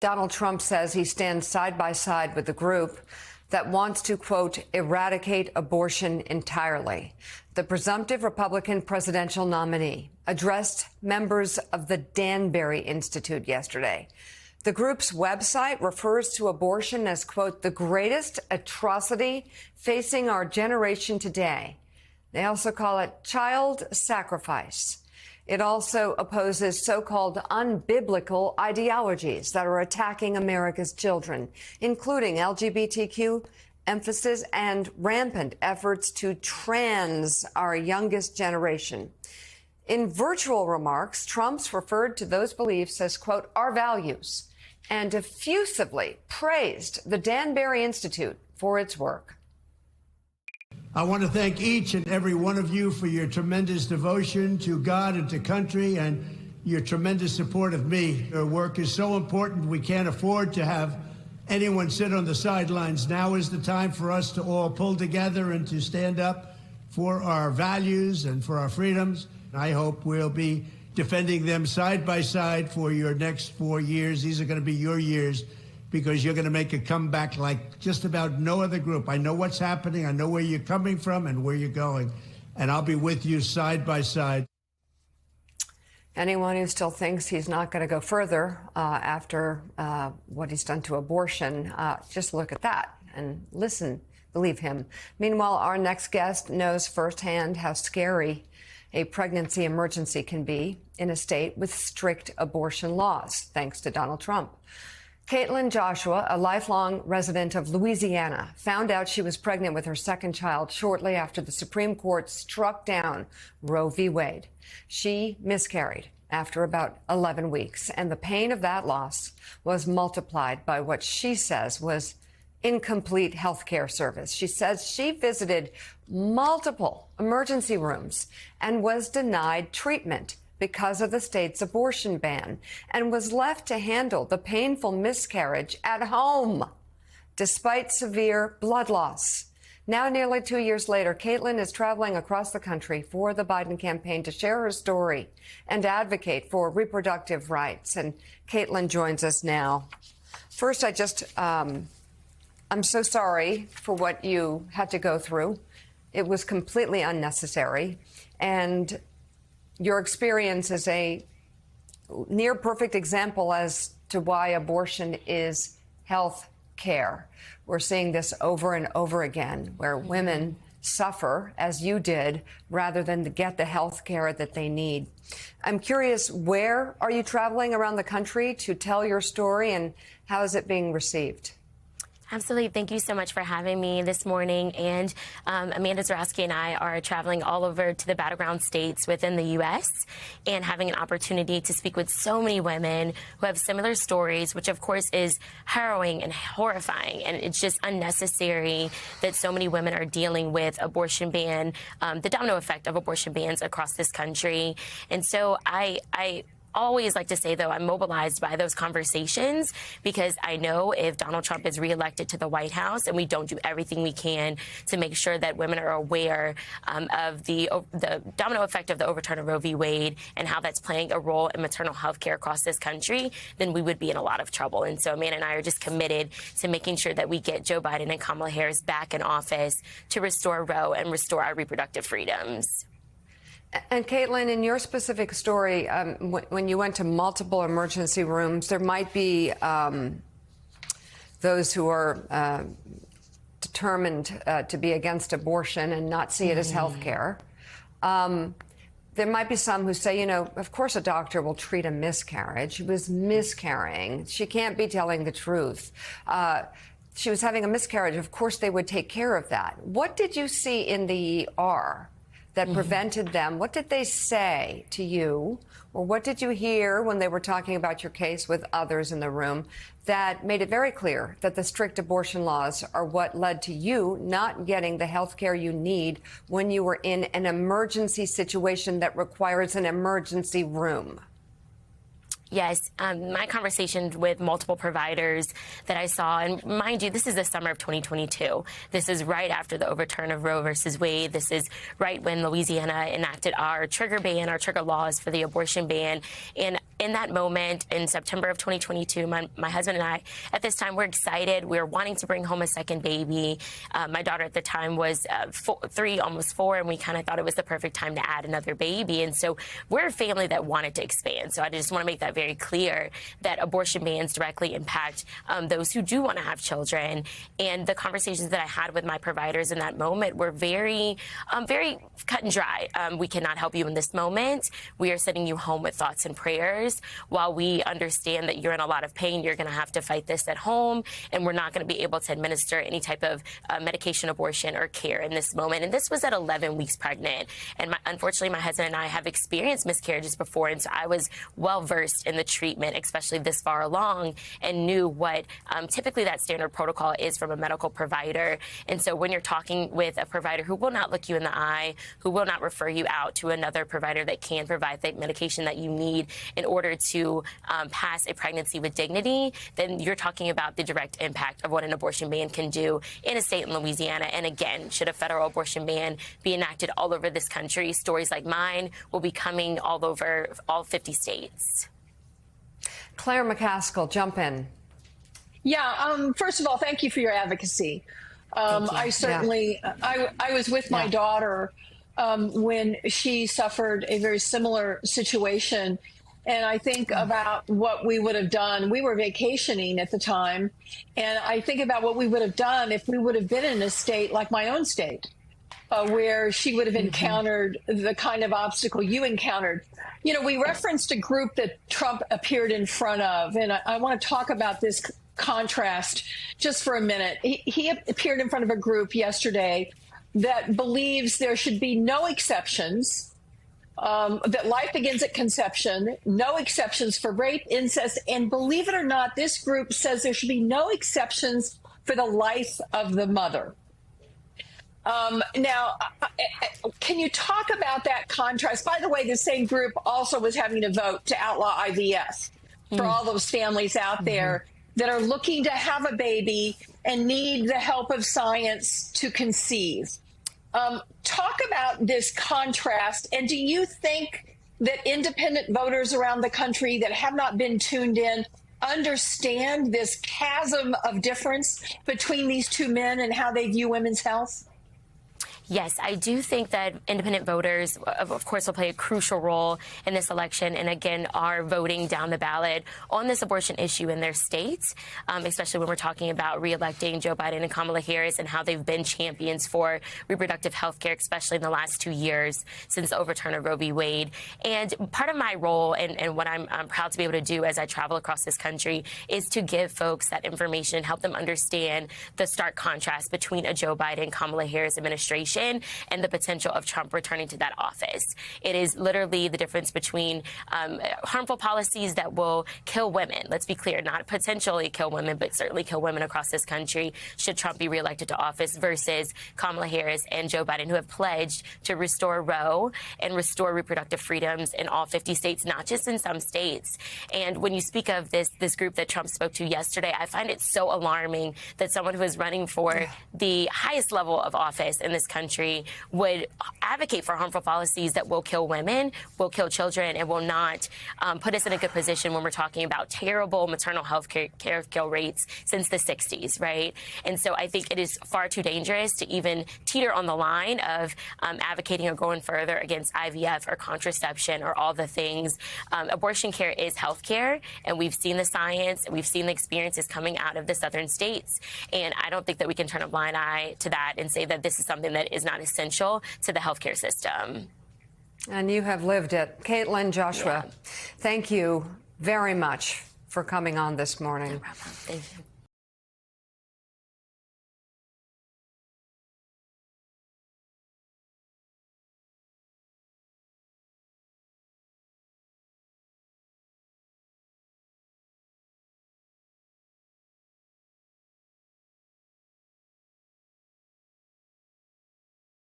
Donald Trump says he stands side by side with the group that wants to, quote, eradicate abortion entirely. The presumptive Republican presidential nominee addressed members of the Danbury Institute yesterday. The group's website refers to abortion as, quote, the greatest atrocity facing our generation today. They also call it child sacrifice. It also opposes so-called unbiblical ideologies that are attacking America's children, including LGBTQ emphasis and rampant efforts to trans our youngest generation. In virtual remarks, Trump's referred to those beliefs as, quote, our values, and effusively praised the Danbury Institute for its work. I want to thank each and every one of you for your tremendous devotion to God and to country and your tremendous support of me. Your work is so important, we can't afford to have anyone sit on the sidelines. Now is the time for us to all pull together and to stand up for our values and for our freedoms. I hope we'll be defending them side by side for your next 4 years. These are going to be your years, because you're going to make a comeback like just about no other group. I know what's happening. I know where you're coming from and where you're going. And I'll be with you side by side. Anyone who still thinks he's not going to go further after what he's done to abortion, just look at that and listen, believe him. Meanwhile, our next guest knows firsthand how scary a pregnancy emergency can be in a state with strict abortion laws, thanks to Donald Trump. Caitlin Joshua, a lifelong resident of Louisiana, found out she was pregnant with her second child shortly after the Supreme Court struck down Roe v. Wade. She miscarried after about 11 weeks, and the pain of that loss was multiplied by what she says was incomplete health care service. She says she visited multiple emergency rooms and was denied treatment because of the state's abortion ban, and was left to handle the painful miscarriage at home, despite severe blood loss. Now, nearly 2 years later, Caitlin is traveling across the country for the Biden campaign to share her story and advocate for reproductive rights. And Caitlin joins us now. First, I'm so sorry for what you had to go through. It was completely unnecessary. And your experience is a near perfect example as to why abortion is health care. We're seeing this over and over again, where women suffer, as you did, rather than to get the health care that they need. I'm curious, where are you traveling around the country to tell your story, and how is it being received? Absolutely. Thank you so much for having me this morning. And Amanda Zurawski and I are traveling all over to the battleground states within the U.S. and having an opportunity to speak with so many women who have similar stories, which, of course, is harrowing and horrifying. And it's just unnecessary that so many women are dealing with abortion ban, the domino effect of abortion bans across this country. And so I always like to say, though, I'm mobilized by those conversations, because I know if Donald Trump is reelected to the White House and we don't do everything we can to make sure that women are aware of the domino effect of the overturn of Roe v. Wade and how that's playing a role in maternal health care across this country, then we would be in a lot of trouble. And so Amanda and I are just committed to making sure that we get Joe Biden and Kamala Harris back in office to restore Roe and restore our reproductive freedoms. And Caitlin, in your specific story, when you went to multiple emergency rooms, there might be those who are determined to be against abortion and not see it as health care. There might be some who say, you know, of course a doctor will treat a miscarriage. She was miscarrying. She can't be telling the truth. She was having a miscarriage. Of course they would take care of that. What did you see in the ER that prevented them? What did they say to you, or what did you hear when they were talking about your case with others in the room that made it very clear that the strict abortion laws are what led to you not getting the health care you need when you were in an emergency situation that requires an emergency room? Yes, my conversations with multiple providers that I saw, and mind you, this is the summer of 2022. This is right after the overturn of Roe versus Wade. This is right when Louisiana enacted our trigger ban, our trigger laws for the abortion ban. And in that moment in September of 2022, my husband and I, at this time, we're excited. We were wanting to bring home a second baby. My daughter at the time was 3, almost 4, and we kind of thought it was the perfect time to add another baby. And so we're a family that wanted to expand. So I just want to make that very clear that abortion bans directly impact those who do want to have children. And the conversations that I had with my providers in that moment were very, very cut and dry. We cannot help you in this moment. We are sending you home with thoughts and prayers. While we understand that you're in a lot of pain, you're going to have to fight this at home, and we're not going to be able to administer any type of medication, abortion, or care in this moment. And this was at 11 weeks pregnant. And unfortunately, my husband and I have experienced miscarriages before, and so I was well versed in the treatment, especially this far along, and knew what typically that standard protocol is from a medical provider. And so when you're talking with a provider who will not look you in the eye, who will not refer you out to another provider that can provide the medication that you need in order to pass a pregnancy with dignity, then you're talking about the direct impact of what an abortion ban can do in a state in Louisiana. And again, should a federal abortion ban be enacted all over this country, stories like mine will be coming all over all 50 states. Claire McCaskill, jump in. Yeah, first of all, thank you for your advocacy. I certainly, I was with my daughter when she suffered a very similar situation. And I think about what we would have done. We were vacationing at the time. And I think about what we would have done if we would have been in a state like my own state, where she would have encountered the kind of obstacle you encountered. You know, we referenced a group that Trump appeared in front of. And I want to talk about this contrast just for a minute. He appeared in front of a group yesterday that believes there should be no exceptions, that life begins at conception, no exceptions for rape, incest, and believe it or not, this group says there should be no exceptions for the life of the mother. Now, can you talk about that contrast? By the way, the same group also was having a vote to outlaw IVF for all those families out there that are looking to have a baby and need the help of science to conceive. Talk about this contrast, and do you think that independent voters around the country that have not been tuned in understand this chasm of difference between these two men and how they view women's health? Yes, I do think that independent voters, of course, will play a crucial role in this election and, again, are voting down the ballot on this abortion issue in their states, especially when we're talking about reelecting Joe Biden and Kamala Harris and how they've been champions for reproductive health care, especially in the last 2 years since the overturn of Roe v. Wade. And part of my role and what I'm proud to be able to do as I travel across this country is to give folks that information, help them understand the stark contrast between a Joe Biden, Kamala Harris administration and the potential of Trump returning to that office. It is literally the difference between harmful policies that will kill women. Let's be clear, not potentially kill women, but certainly kill women across this country should Trump be reelected to office, versus Kamala Harris and Joe Biden, who have pledged to restore Roe and restore reproductive freedoms in all 50 states, not just in some states. And when you speak of this group that Trump spoke to yesterday, I find it so alarming that someone who is running for the highest level of office in this country would advocate for harmful policies that will kill women, will kill children, and will not put us in a good position when we're talking about terrible maternal health care kill rates since the 60s, right? And so I think it is far too dangerous to even teeter on the line of advocating or going further against IVF or contraception or all the things. Abortion care is health care, and we've seen the science and we've seen the experiences coming out of the southern states. And I don't think that we can turn a blind eye to that and say that this is something that is not essential to the healthcare system. And you have lived it. Caitlin Joshua, thank you very much for coming on this morning. No problem. Thank you.